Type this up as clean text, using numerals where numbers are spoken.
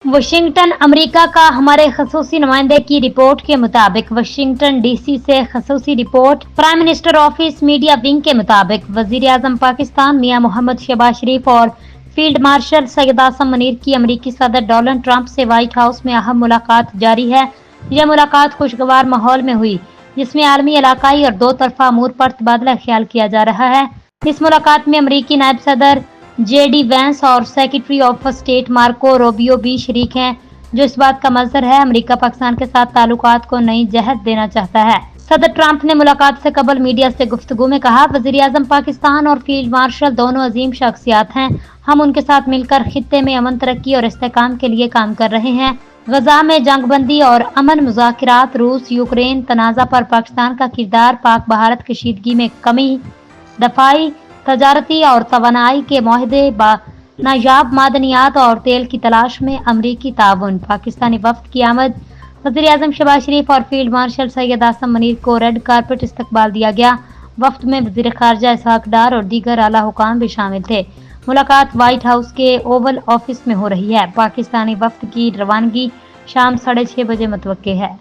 Washington America का हमारे खसूसी नुमाइंदे की रिपोर्ट के मुताबिक वाशिंगटन डीसी से खसूसी report. Prime minister office media wing के मुताबिक वजीर आजम पाकिस्तान मियां मोहम्मद शहबाज शरीफ और फील्ड मार्शल सैयद आसम मुनीर की अमेरिकी सदर डोनाल्ड ट्रंप से व्हाइट हाउस में अहम मुलाकात जारी है। यह मुलाकात खुशगवार माहौल में हुई, जिसमें आलमी, इलाकाई और दो तरफा अमूर पर तबादला ख्याल किया जा रहा है। इस मुलाकात में अमेरिकी नायब सदर जेडी वैंस और secretary of state Marco Rubio भी शरीक हैं, जो इस बात का मजहर है अमेरिका पाकिस्तान के साथ ताल्लुकात को नई जहत देना चाहता है। सदर ट्रंप ने मुलाकात से कबल मीडिया से गुफ्तगू में कहा, वजीर आजम पाकिस्तान और फील्ड मार्शल दोनों अजीम शख्सियात हैं। हम उनके साथ मिलकर खित्ते में अमन, तरक्की और इस्तेहकाम के लिए काम कर रहे हैं। गजा में जंगबंदी और अमन मुज़ाकरात, रूस यूक्रेन तनाज़ा पर पाकिस्तान का किरदार, पाक भारत कशीदगी में कमी, दफाई, तजारती और तवानाई के मुआहदे, नायाब मादनियात और तेल की तलाश में अमरीकी ताउन, पाकिस्तानी वफ्द की आमद। वज़ीर आज़म शहबाज शरीफ और फील्ड मार्शल सैयद आसम मुनीर को रेड कारपेट इस्तकबाल दिया गया। वफ्द में वज़ीर ख़ारजा इसहाक डार और दीगर आला हुकाम भी शामिल थे। मुलाकात व्हाइट हाउस के ओवल ऑफिस में हो रही है। पाकिस्तानी वफ्द की रवानगी शाम 6:30 बजे मुतवक्के है।